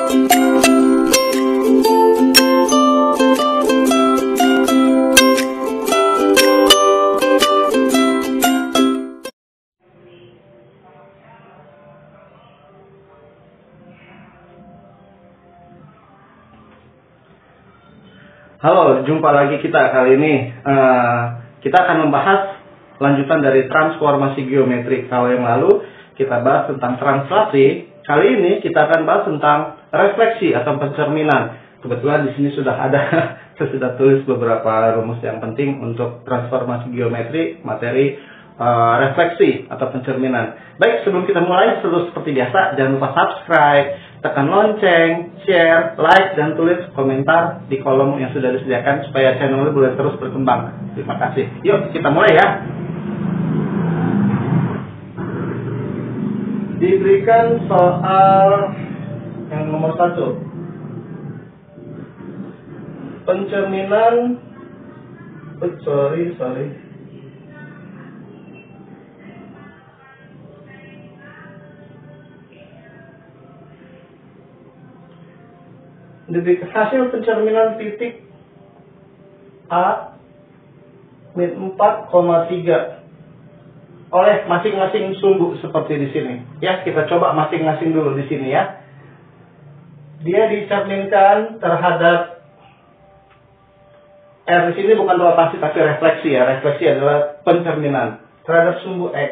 Halo, jumpa lagi kita kali ini. Kita akan membahas lanjutan dari transformasi geometri. Kalau yang lalu kita bahas tentang translasi, kali ini kita akan bahas tentang refleksi atau pencerminan. Kebetulan di sini sudah ada, saya sudah tulis beberapa rumus yang penting untuk transformasi geometri, materi refleksi atau pencerminan. Baik, sebelum kita mulai, seperti biasa, jangan lupa subscribe, tekan lonceng, share, like, dan tulis komentar di kolom yang sudah disediakan supaya channel ini boleh terus berkembang. Terima kasih. Yuk, kita mulai ya. Diberikan soal yang nomor 1. Pencerminan, hasil pencerminan titik A min 4,3 oleh masing-masing sumbu seperti di sini. Ya, kita coba masing-masing dulu di sini ya. Dia dicerminkan terhadap R di sini bukan rotasi tapi refleksi ya. Refleksi adalah pencerminan terhadap sumbu X.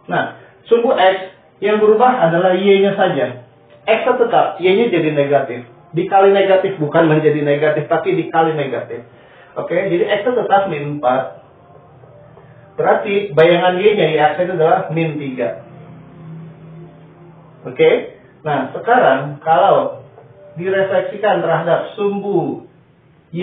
Nah, sumbu X yang berubah adalah Y-nya saja. X tetap, Y-nya jadi negatif. Dikali negatif, bukan menjadi negatif, tapi dikali negatif. Oke, jadi X tetap min 4. Berarti bayangan Y-nya, Y-aksen itu adalah min 3. Oke, nah sekarang kalau direfleksikan terhadap sumbu Y,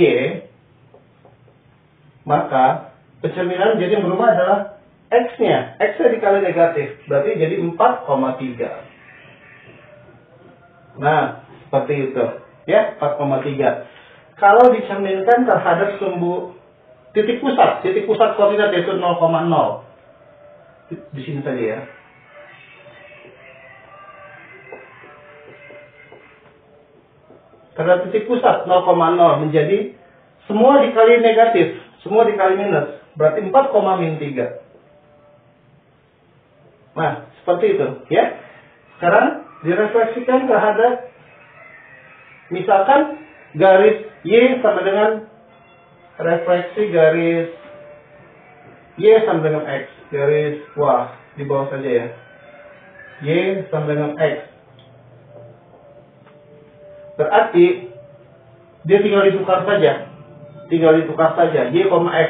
maka pencerminan jadi yang berubah adalah X-nya dikali negatif, berarti jadi 4,3. Nah, seperti itu. Ya, 4,3. Kalau dicerminkan terhadap sumbu titik pusat koordinat yaitu 0,0. Di sini saja ya. Terhadap titik pusat 0,0 menjadi semua dikali negatif, semua dikali minus, berarti 4,-3. Nah, seperti itu, ya. Sekarang direfleksikan terhadap, misalkan garis Y sama dengan refleksi garis Y sama dengan X, garis di bawah saja ya. Y sama dengan X. Berarti dia tinggal ditukar saja. Y, X.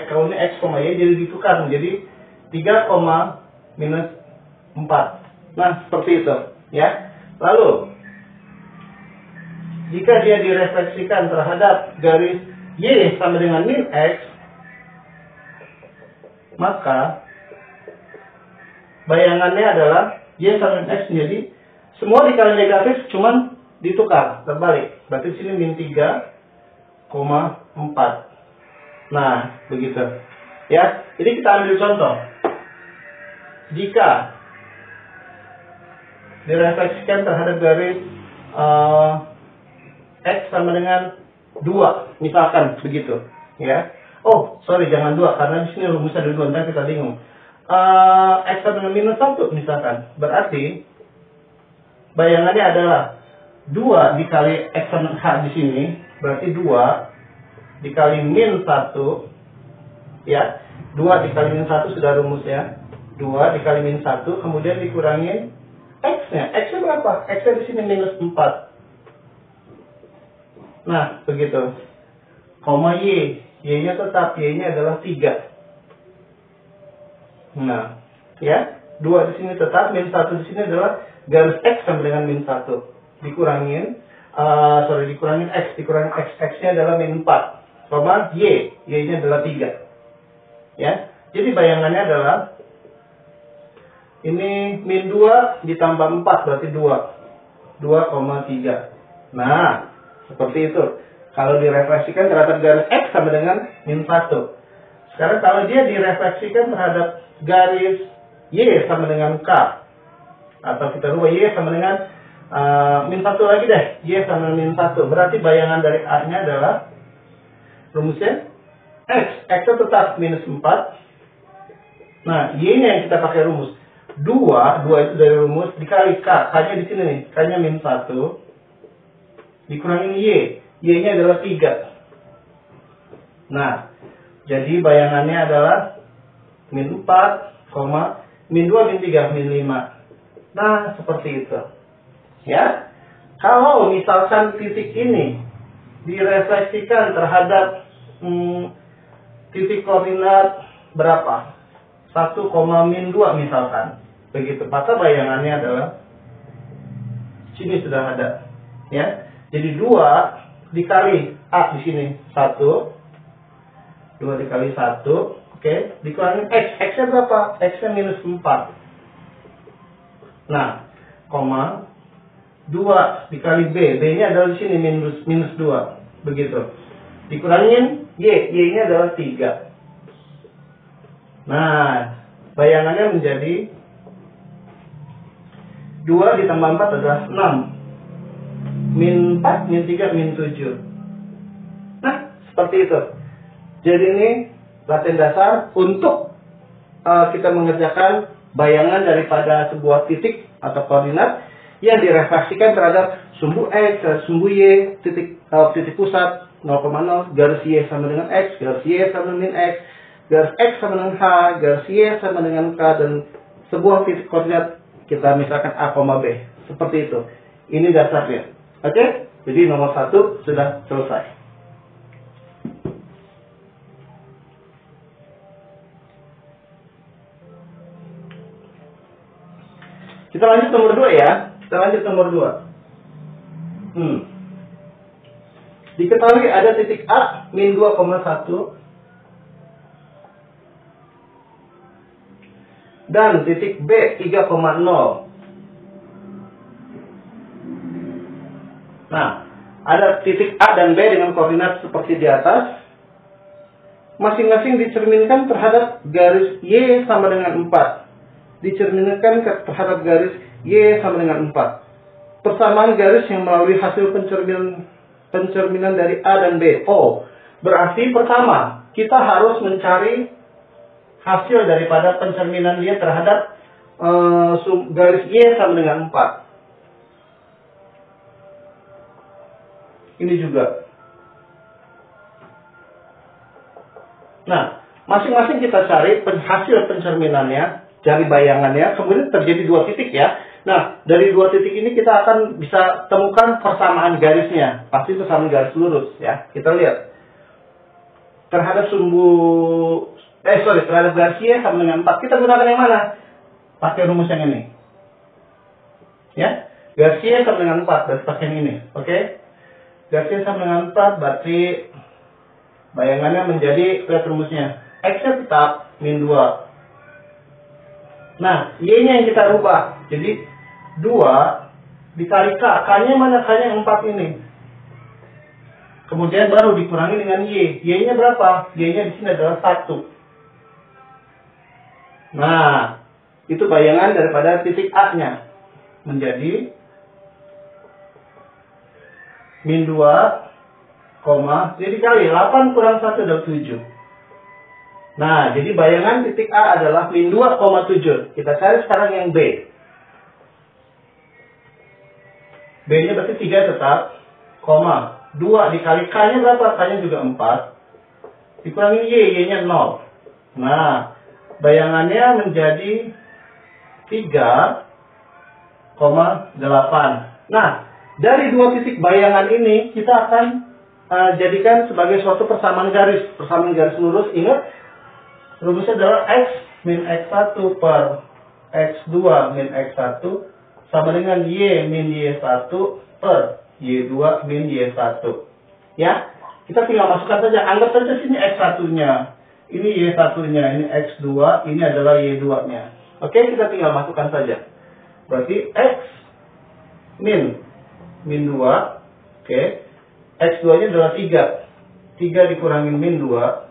Kalau ini X, Y jadi ditukar menjadi 3, minus 4. Nah, seperti itu ya. Lalu jika dia direfleksikan terhadap garis Y sama dengan min X, maka bayangannya adalah Y sama dengan X menjadi semua dikali negatif cuman ditukar, terbalik. Berarti di sini min 3,4. Nah, begitu. Ya, jadi kita ambil contoh. Jika direfleksikan terhadap garis X sama dengan 2, misalkan begitu, ya. Oh, sorry, jangan 2 karena di sini rumusnya ada 2, nanti kita bingung. X sama dengan minus 1 misalkan, berarti bayangannya adalah 2 dikali X sama H di sini, berarti 2 dikali min 1, ya. 2 dikali min 1 sudah rumusnya. 2 dikali min 1, kemudian dikurangin X-nya. X-nya berapa? X-nya di sini minus 4. Nah, begitu. Koma Y. Y-nya tetap. Y-nya adalah 3. Nah, ya. 2 di sini tetap. Min 1 di sini adalah garis X sama dengan min 1. Dikurangin. Dikurangin X. Dikurangin X. X-nya adalah min 4. Koma Y. Y-nya adalah 3. Ya. Jadi bayangannya adalah ini min 2 ditambah 4 berarti 2,3. Nah, seperti itu. Kalau direfleksikan terhadap garis X sama dengan min 1. Sekarang kalau dia direfleksikan terhadap garis Y sama dengan K. Atau kita rubah Y sama dengan min 1 lagi deh. Y sama min 1. Berarti bayangan dari A-nya adalah rumusnya X. X-nya tetap minus 4. Nah, Y-nya yang kita pakai rumus. 2 itu dari rumus dikali K. K-nya di sini nih. K-nya min 1. Dikurangin Y. Y-nya adalah 3. Nah, jadi bayangannya adalah min 4, min 2, min 3, min 5. Nah, seperti itu. Ya. Kalau misalkan titik ini direfleksikan terhadap titik koordinat berapa? 1, min 2 misalkan. Begitu. Maka bayangannya adalah sini sudah ada. Ya. Jadi 2 dikali A di sini 1. 2 dikali 1. Oke, dikurangin X. X-nya berapa? X-nya minus 4. Nah, 2 dikali B. B-nya adalah di sini minus 2. Begitu. Dikurangin Y. Y-nya adalah 3. Nah, bayangannya menjadi 2 ditambah 4 adalah 6. Min 4, min 3, min 7. Nah, seperti itu. Jadi ini latihan dasar untuk kita mengerjakan bayangan daripada sebuah titik atau koordinat yang direfleksikan terhadap sumbu X, sumbu Y, titik pusat 0,0, garis Y sama dengan X, garis Y sama dengan X, garis X sama dengan H, garis Y sama dengan K, dan sebuah titik koordinat kita misalkan A, B. Seperti itu. Ini dasarnya. Oke? Jadi nomor 1 sudah selesai. Kita lanjut nomor 2 ya. Kita lanjut nomor 2. Diketahui ada titik A min 2,1 dan titik B 3,0. Nah, ada titik A dan B dengan koordinat seperti di atas. Masing-masing dicerminkan terhadap garis Y sama dengan 4. Dicerminkan terhadap garis Y sama dengan 4. Persamaan garis yang melalui hasil pencerminan dari A dan B. Oh, berarti pertama, kita harus mencari hasil daripada pencerminan dia terhadap garis Y sama dengan 4. Ini juga. Nah, masing-masing kita cari hasil pencerminannya, cari bayangannya, kemudian terjadi 2 titik ya. Nah, dari 2 titik ini kita akan bisa temukan persamaan garisnya. Pasti persamaan garis lurus ya. Kita lihat. Terhadap terhadap garis Y sama dengan 4. Kita gunakan yang mana? Pakai rumus yang ini. Ya. Garis Y sama dengan 4. Berarti pakai yang ini. Oke. Garis Y sama dengan 4. Berarti bayangannya menjadi, lihat rumusnya. X-nya tetap min 2. Nah, Y-nya yang kita rubah. Jadi 2 dikali K. K-nya mana? K-nya 4 ini. Kemudian baru dikurangi dengan Y. Y-nya berapa? Y-nya di sini adalah 1. Nah, itu bayangan daripada titik A-nya. Menjadi min 2, jadi dikali 8 kurang 1 adalah 7. Nah, jadi bayangan titik A adalah min 2,7. Kita cari sekarang yang B. B-nya berarti 3 tetap, 2 dikali K-nya berapa? K-nya juga 4. Dikurangi Y, Y-nya 0. Nah, bayangannya menjadi 3,8. Nah, dari 2 titik bayangan ini, kita akan jadikan sebagai suatu persamaan garis. Persamaan garis lurus, ingat, rumusnya adalah X min X1 per X2 min X1 sama dengan Y min Y1 per Y2 min Y1. Ya, kita tinggal masukkan saja. Anggap saja sini X1-nya. Ini Y1-nya, ini X2, ini adalah Y2-nya. Oke, kita tinggal masukkan saja. Berarti X min 2. Oke. X2-nya adalah 3. 3 dikurangin min 2.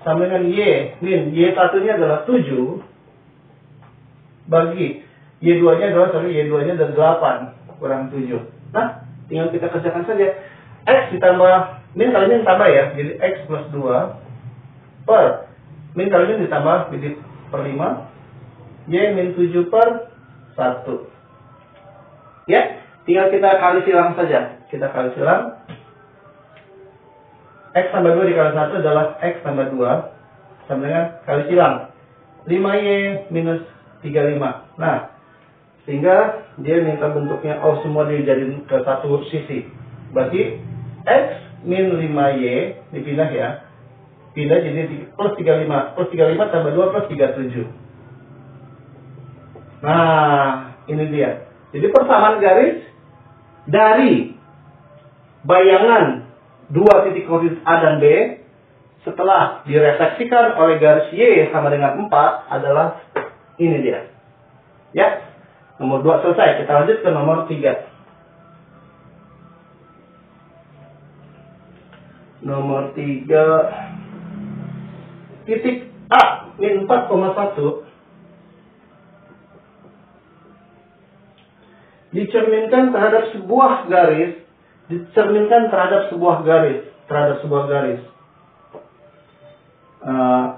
Sama dengan Y min Y1-nya adalah 7. Bagi Y2-nya adalah, Y2-nya adalah 8 kurang 7. Nah, tinggal kita kerjakan saja. X ditambah, min kali min tambah ya, jadi X plus 2 per min kali min ditambah, jadi per 5, Y min 7 per 1. Ya, tinggal kita kali silang saja. Kita kali silang. X tambah 2 dikali 1 adalah X tambah 2 sama dengan kali silang 5Y minus 35. Nah, sehingga dia minta bentuknya, semua dijadiin ke satu sisi. Berarti X min 5Y dipindah ya. Pindah jadi plus 35. Plus 35 tambah 2 plus 37. Nah, ini dia. Jadi persamaan garis dari bayangan dua titik koordinat A dan B setelah direfleksikan oleh garis Y sama dengan 4 adalah ini dia. Ya, nomor 2 selesai. Kita lanjut ke nomor 3. Nomor 3 titik A min 4,1 dicerminkan terhadap sebuah garis,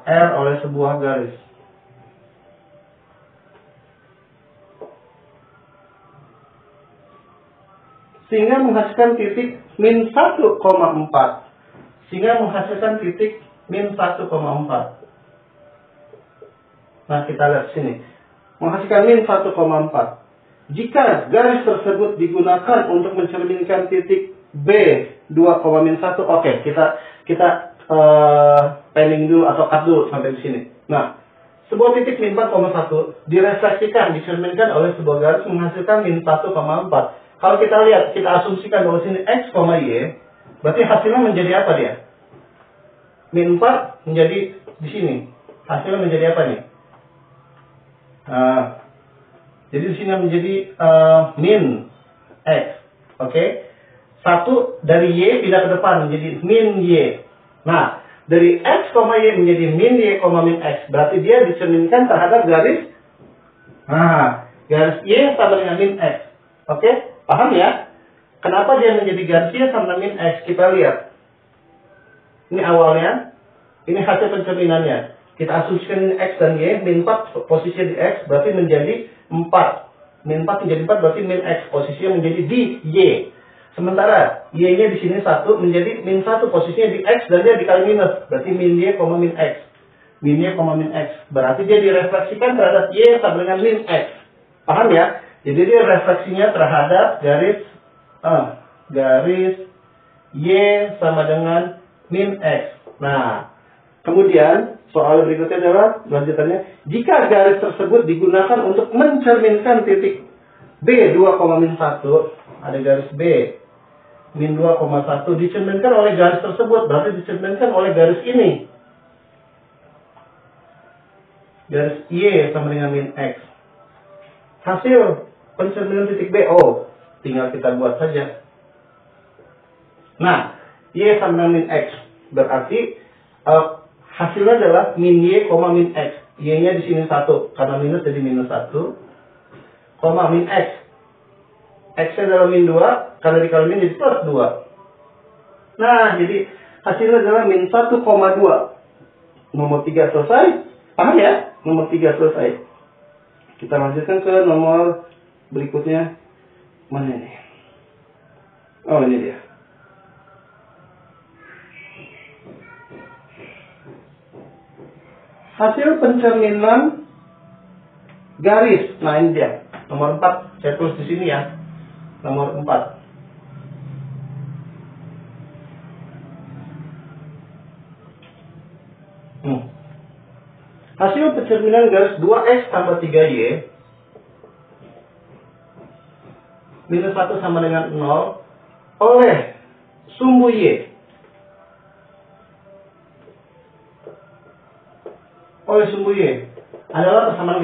R oleh sebuah garis. Sehingga menghasilkan titik min 1,4. Nah, kita lihat sini. Menghasilkan min 1,4. Jika garis tersebut digunakan untuk mencerminkan titik B 2,1, oke, kita pending dulu atau cut dulu sampai di sini. Nah, sebuah titik min 4,1 direfleksikan, dicerminkan oleh sebuah garis menghasilkan min 1,4. Kalau kita lihat, kita asumsikan bahwa sini X, Y, berarti hasilnya menjadi apa dia? Min 4 menjadi di sini. Hasilnya menjadi apa nih? Jadi di sini menjadi min X. Oke. 1 dari Y pindah ke depan menjadi min Y. Nah, dari X, Y menjadi min Y, min X. Berarti dia dicerminkan terhadap garis. Nah, garis Y sama dengan min X. Oke. Paham ya? Kenapa dia menjadi garis Y sama min X? Kita lihat. Ini awalnya. Ini hasil pencerminannya. Kita asumsikan ini X dan Y. Min 4 posisinya di X. Berarti menjadi 4. Min 4 menjadi 4 berarti min X. Posisinya menjadi di Y. Sementara Y-nya di sini 1 menjadi min 1. Posisinya di X dan dia dikali minus. Berarti min Y, min X. Min Y, min X. Berarti dia direfleksikan terhadap Y sama dengan min X. Paham ya? Jadi dia refleksinya terhadap garis Y sama dengan min X. Nah, kemudian soal berikutnya adalah lanjutannya. Jika garis tersebut digunakan untuk mencerminkan titik B 2,1, ada garis B min 2,1 dicerminkan oleh garis tersebut, berarti dicerminkan oleh garis ini. Garis Y sama dengan min X. Hasil pencerminan titik B, tinggal kita buat saja. Nah, Y sama dengan min X. Berarti hasilnya adalah min Y, min X. Y-nya di sini 1, karena minus jadi minus 1, min X. X-nya adalah min 2, karena dikali min jadi plus 2. Nah, jadi hasilnya adalah min 1,2. Nomor 3 selesai. Paham ya? Nomor 3 selesai. Kita lanjutkan ke nomor berikutnya. Mana ini? Oh, ini dia. Hasil pencerminan garis. Nah, ini dia. Nomor 4. Saya tulis di sini ya. Nomor 4. Hasil pencerminan garis 2X tambah 3Y minus 1 sama dengan 0 oleh sumbu Y. Oleh sumbu Y adalah persamaan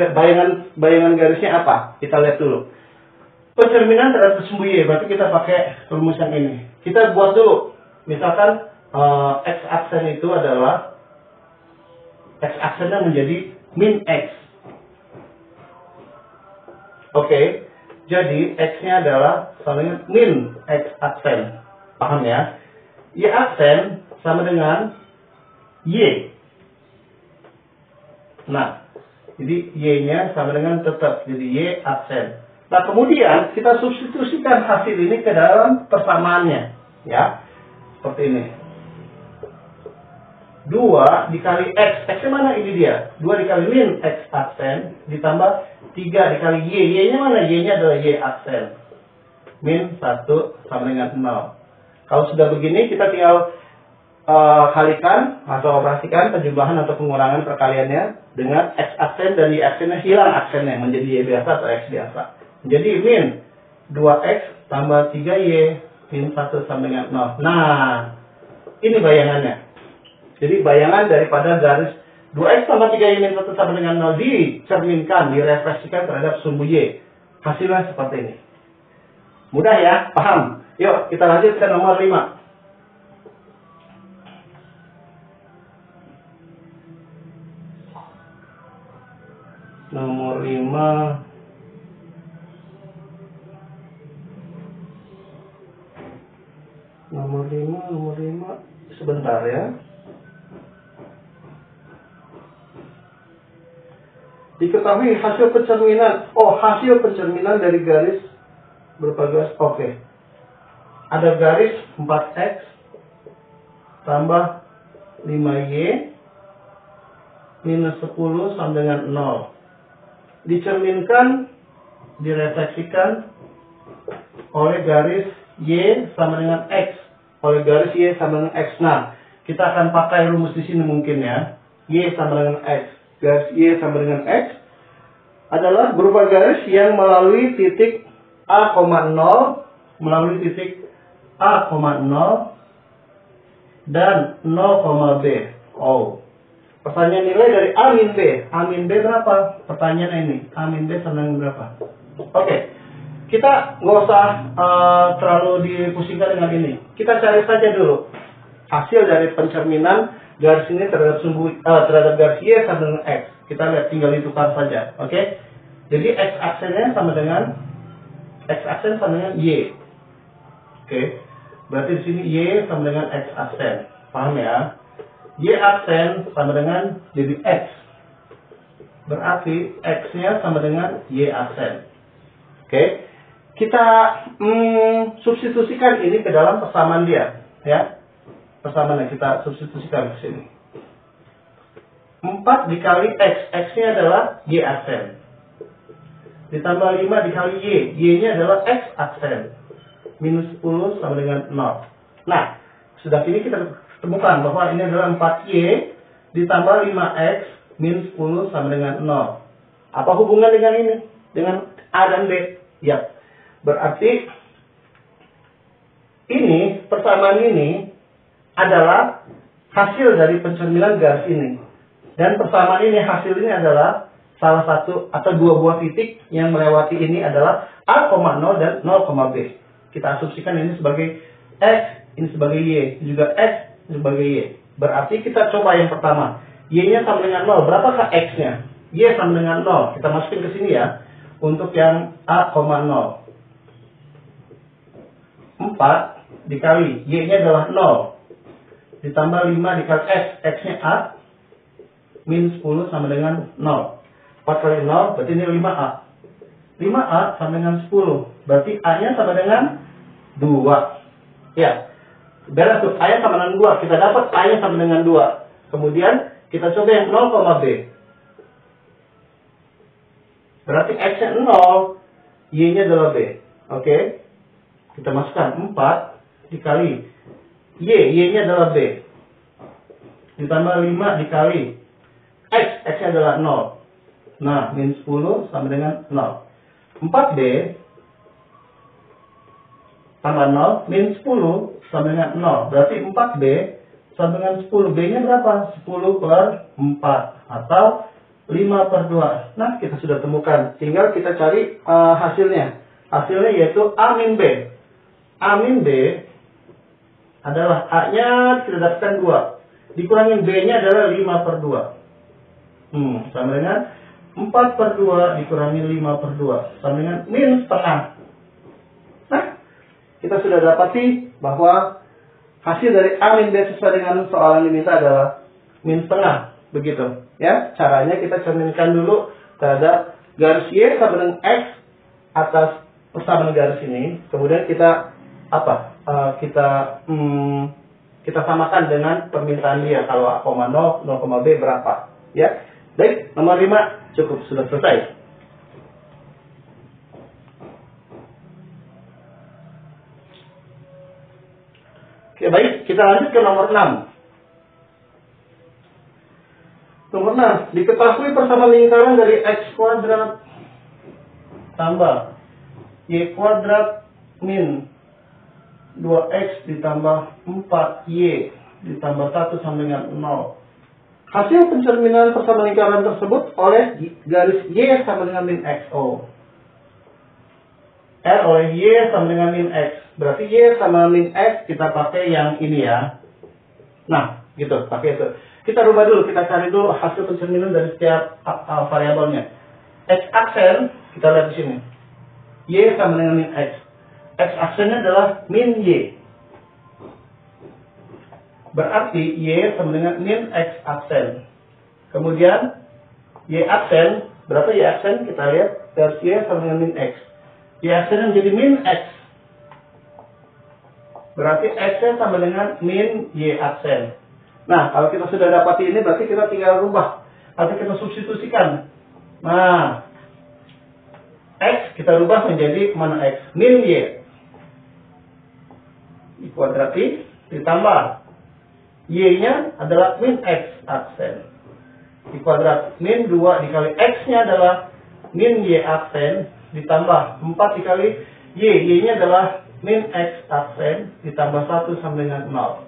bayangan garisnya apa? Kita lihat dulu. Pencerminan terhadap sumbu Y, berarti kita pakai rumusan ini. Kita buat dulu. Misalkan X-aksen itu adalah X-aksennya menjadi min X. Oke, jadi X-nya adalah sama dengan min X aksen. Paham ya? Y aksen sama dengan Y. Nah, jadi Y-nya sama dengan tetap, jadi Y aksen. Nah, kemudian kita substitusikan hasil ini ke dalam persamaannya. Ya, seperti ini. 2 dikali X. X-nya mana? Ini dia. 2 dikali min X aksen ditambah 3 dikali Y. Y-nya mana? Y-nya adalah Y aksen. Min 1 sama dengan 0. Kalau sudah begini, kita tinggal kalikan atau operasikan penjumlahan atau pengurangan perkaliannya dengan X aksen dan Y aksennya hilang aksennya menjadi Y biasa atau X biasa. Jadi min 2X tambah 3Y min 1 sama dengan 0. Nah, ini bayangannya. Jadi bayangan daripada garis 2X tambah 3Y min 1 sama dengan 0 dicerminkan, direfleksikan terhadap sumbu Y. Hasilnya seperti ini. Mudah ya? Paham? Yuk, kita lanjut ke nomor 5. Nomor 5. Nomor 5. Sebentar ya. Diketahui hasil pencerminan. Oh, hasil pencerminan dari garis berapa garis? Oke. Ada garis 4X tambah 5Y minus 10 sama dengan 0. Dicerminkan, direfleksikan oleh garis Y sama dengan X. Oleh garis Y sama dengan X. Nah, kita akan pakai rumus di sini mungkin ya. Y sama dengan X. Garis Y sama dengan X adalah berupa garis yang melalui titik A, 0, melalui titik A, 0 dan 0, B. Oh. Pertanyaan nilai dari A min B. A min B berapa? Pertanyaan ini. A min B sama dengan berapa? Oke. Kita nggak usah terlalu dipusingkan dengan ini. Kita cari saja dulu hasil dari pencerminan garis ini terhadap terhadap garis Y sama dengan X. Kita lihat, tinggal ditukar saja. Oke. Jadi X aksennya sama dengan X aksen sama dengan Y. Oke. Berarti di sini Y sama dengan X aksen. Paham ya? Y aksen sama dengan jadi X. Berarti X-nya sama dengan Y aksen. Oke. Kita substitusikan ini ke dalam persamaan dia. Ya. Persamaan yang kita substitusikan ke sini. 4 dikali X. X-nya adalah Y aksen. Ditambah 5 dikali Y. Y-nya adalah X aksen. Minus 10 sama dengan 0. Nah, sudah kini kita temukan bahwa ini adalah 4Y ditambah 5X min 10 sama dengan 0. Apa hubungan dengan ini? Dengan A dan B? Ya. Berarti ini, persamaan ini adalah hasil dari pencerminan garis ini. Dan persamaan ini, hasil ini adalah salah satu atau dua buah titik yang melewati ini adalah A, 0 dan 0, B. Kita asumsikan ini sebagai X, ini sebagai Y, juga X sebagai Y. Berarti kita coba yang pertama. Y-nya sama dengan 0. Berapakah X-nya? Y sama dengan 0. Kita masukin ke sini ya. Untuk yang A, 0. 4 dikali Y-nya adalah 0. Ditambah 5 dikali X. X-nya A. Min 10 sama dengan 0. 4 kali 0 berarti ini 5A. 5A sama dengan 10. Berarti A-nya sama dengan 2. Ya. Beres tuh, A-nya sama dengan 2. Kita dapat A-nya sama dengan 2. Kemudian kita coba yang 0, B. Berarti X-nya 0. Y-nya adalah B. Oke. Kita masukkan 4 dikali Y. Y-nya adalah B. Ditambah 5 dikali X. X-nya adalah 0. Nah, min 10 sama dengan 0. 4B tambah 0, min 10 sama dengan 0. Berarti 4B sama dengan 10. B-nya berapa? 10 per 4. Atau 5 per 2. Nah, kita sudah temukan. Tinggal kita cari hasilnya. Hasilnya yaitu A min B. A min B adalah A-nya kita dapatkan 2. Dikurangin B-nya adalah 5 per 2. Sama dengan 4/2 dikurangi 5/2 sama dengan min setengah. Nah, kita sudah dapati bahwa hasil dari A min B sesuai dengan soalan diminta adalah min setengah. Begitu. Ya, caranya kita cerminkan dulu terhadap garis Y sama dengan X atas persamaan garis ini. Kemudian kita kita samakan dengan permintaan dia. Kalau A, 0, 0, B berapa. Ya. Baik, nomor 5 cukup, sudah selesai. Oke, baik, kita lanjut ke nomor 6. Nomor 6, diketahui persamaan lingkaran dari X kuadrat tambah Y kuadrat min 2X ditambah 4Y ditambah 1 sama dengan 0. Hasil pencerminan persamaan lingkaran tersebut oleh garis Y sama dengan min X. R oleh Y sama dengan min X. Berarti Y sama min X kita pakai yang ini ya. Nah, gitu, pakai itu. Kita rubah dulu, kita cari dulu hasil pencerminan dari setiap variabelnya. X aksen, kita lihat di sini. Y sama dengan min X. X aksennya adalah min Y. Berarti Y sama dengan min X aksen. Kemudian Y aksen, berapa Y aksen? Kita lihat garis Y sama dengan min X. Y aksennya menjadi min X. Berarti X-nya sama dengan min Y aksen. Nah, kalau kita sudah dapati ini, berarti kita tinggal rubah. Atau kita substitusikan. Nah, X kita rubah menjadi mana X? Min Y. Dikuadrati, ditambah. Y-nya adalah min X aksen. Dikuadrat. Min 2 dikali X-nya adalah min Y aksen. Ditambah 4 dikali Y. Y-nya adalah min X aksen. Ditambah 1 sama dengan 0.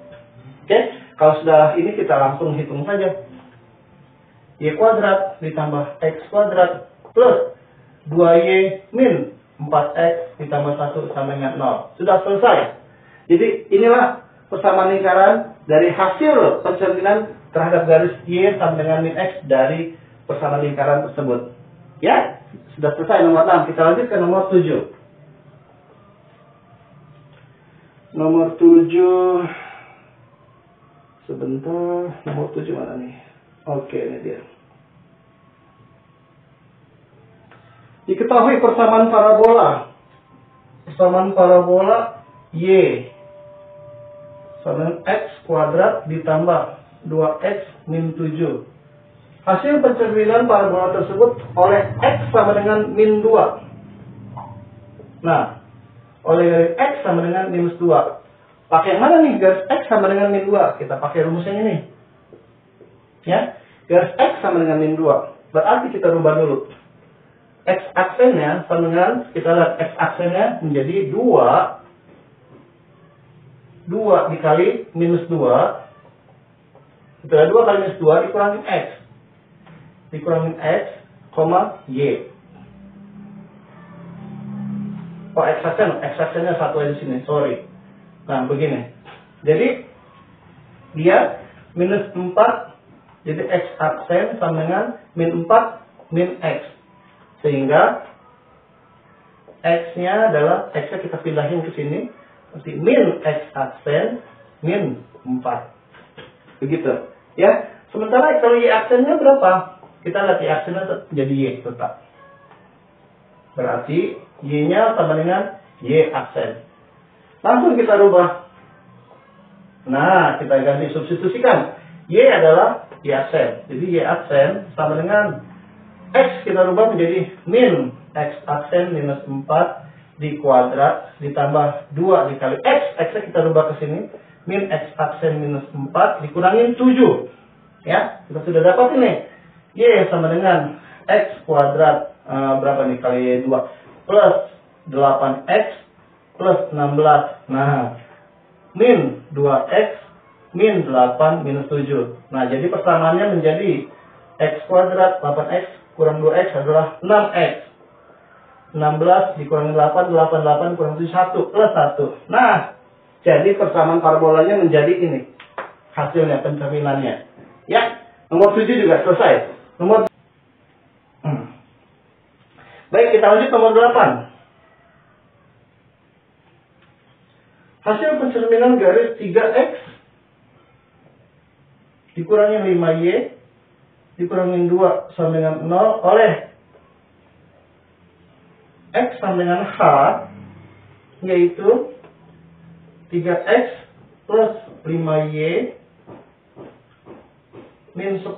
Oke? Kalau sudah ini kita langsung hitung saja. Y kuadrat ditambah X kuadrat plus 2Y min 4X ditambah 1 sama dengan 0. Sudah selesai. Jadi inilah persamaan lingkaran dari hasil pencerminan terhadap garis Y sama dengan min X dari persamaan lingkaran tersebut. Ya, sudah selesai nomor 6. Kita lanjut ke nomor 7. Nomor 7. Sebentar, nomor 7 mana nih? Oke, ini dia. Diketahui persamaan parabola. Persamaan parabola Y sama dengan X kuadrat ditambah 2X min 7. Hasil pencerminan parabola tersebut oleh X sama dengan min 2. Nah, oleh X sama dengan minus 2. Pakai yang mana nih? Garis X sama dengan min 2. Kita pakai rumus yang ini. Ya, garis X sama dengan min 2. Berarti kita rubah dulu. X aksennya sama dengan, kita lihat X aksennya menjadi 2 dikali minus 2. Setelah 2 kali minus 2 dikurangin X. Dikurangin X, Y. Oh, X aksennya satu aja di sini, sorry. Nah, begini. Jadi, dia minus 4, jadi X aksen sama dengan min 4, min X. Sehingga, X-nya adalah, X-nya kita pindahin ke sini. Nanti min X aksen, min 4. Begitu. Ya. Sementara kalau Y aksennya berapa? Kita lihat Y aksennya jadi Y tetap. Berarti, Y-nya sama dengan Y aksen. Langsung kita rubah. Nah, kita ganti substitusikan. Y adalah Y aksen. Jadi Y aksen sama dengan X kita rubah menjadi min X aksen minus 4 di kuadrat ditambah 2 dikali X. X-nya kita rubah ke sini. Min X aksen minus 4 dikurangin 7. Ya, kita sudah dapat ini. Y sama dengan X kuadrat berapa nih kali 2 plus 8X plus 16. Nah, min 2X min 8 minus 7. Nah, jadi persamaannya menjadi X kuadrat 8X kurang 2X adalah 6X. 16 dikurangi 8, 8 kurang 7, 1 plus 1. Nah, jadi persamaan parabolanya menjadi ini. Hasilnya, pencerminannya. Ya, nomor 7 juga selesai. kita lanjut nomor 8. Hasil pencerminan garis 3X dikurangin 5Y dikurangin 2 sama dengan 0 oleh X sama dengan H, yaitu 3X plus 5Y min 10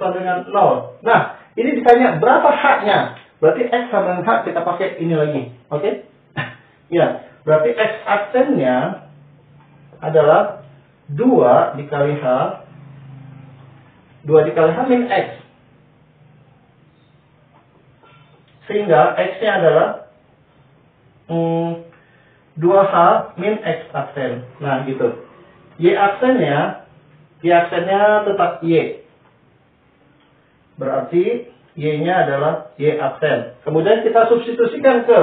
sama dengan 0. Nah, ini ditanya berapa H-nya. Berarti X sama dengan H kita pakai ini lagi. Oke? Ya, berarti X aksennya adalah 2 dikali H. 2 dikali H min X. Sehingga X-nya adalah 2H min X aksen. Nah, gitu. Y aksennya tetap Y. Berarti Y-nya adalah Y aksen. Kemudian kita substitusikan ke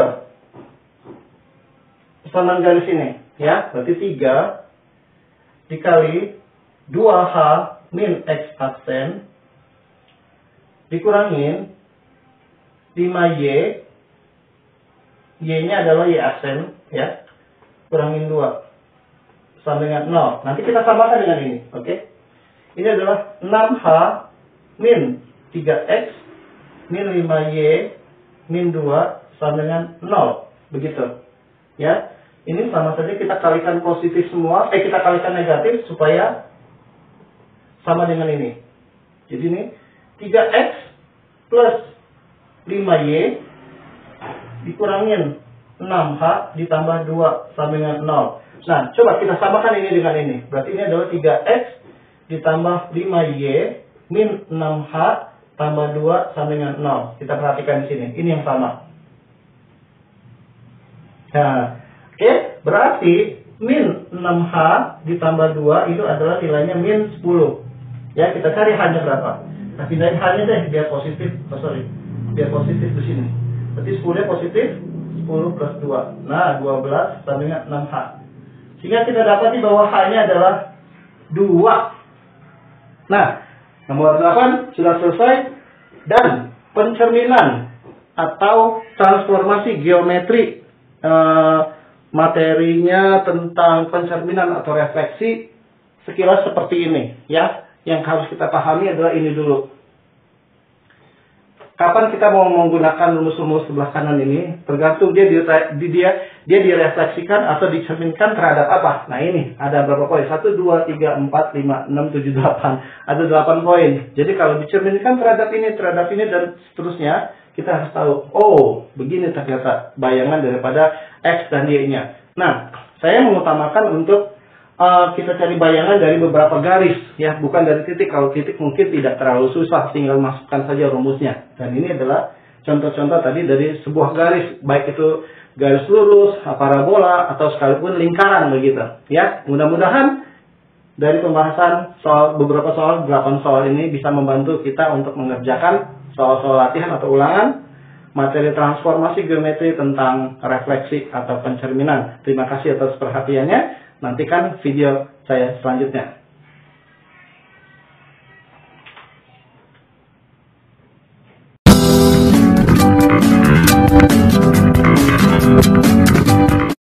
pesanan garis ini. Ya, berarti 3 dikali 2H min X aksen dikurangin 5Y. Y-nya adalah Y aksen. Ya, kurangin 2 sama dengan 0. Nanti kita samakan dengan ini. Oke. Ini adalah 6H min 3X min 5Y min 2 sama dengan 0. Begitu. Ya. Ini sama saja kita kalikan positif semua. Kita kalikan negatif supaya sama dengan ini. Jadi ini 3X plus 5Y dikurangin 6H ditambah 2 sama dengan 0. Nah, coba kita samakan ini dengan ini. Berarti ini adalah 3X ditambah 5Y min 6H tambah 2 sama dengan 0. Kita perhatikan di sini. Ini yang sama. Nah, oke. Berarti min 6H ditambah 2 itu adalah nilainya min 10. Ya, kita cari H-nya berapa. Nah, pindahin H-nya deh biar positif. Biar positif di sini. Berarti 10-nya positif. 10 plus 2. Nah, 12 sama dengan 6H. Sehingga kita dapati bahwa H-nya adalah 2. Nah, nomor 8 sudah selesai. Dan pencerminan atau transformasi geometri materinya tentang pencerminan atau refleksi sekilas seperti ini. Ya, yang harus kita pahami adalah ini dulu. Kapan kita mau menggunakan rumus-rumus sebelah kanan ini? Tergantung dia direfleksikan atau dicerminkan terhadap apa. Nah, ini ada berapa poin? 1, 2, 3, 4, 5, 6, 7, 8. Ada 8 poin. Jadi kalau dicerminkan terhadap ini, dan seterusnya, kita harus tahu, oh, begini ternyata bayangan daripada X dan Y-nya. Nah, saya mengutamakan untuk kita cari bayangan dari beberapa garis, ya, bukan dari titik. Kalau titik mungkin tidak terlalu susah, tinggal masukkan saja rumusnya. Dan ini adalah contoh-contoh tadi dari sebuah garis, baik itu garis lurus, parabola, atau sekalipun lingkaran begitu. Ya, mudah-mudahan dari pembahasan beberapa soal, 8 soal ini bisa membantu kita untuk mengerjakan soal-soal latihan atau ulangan materi transformasi geometri tentang refleksi atau pencerminan. Terima kasih atas perhatiannya. Nantikan video saya selanjutnya.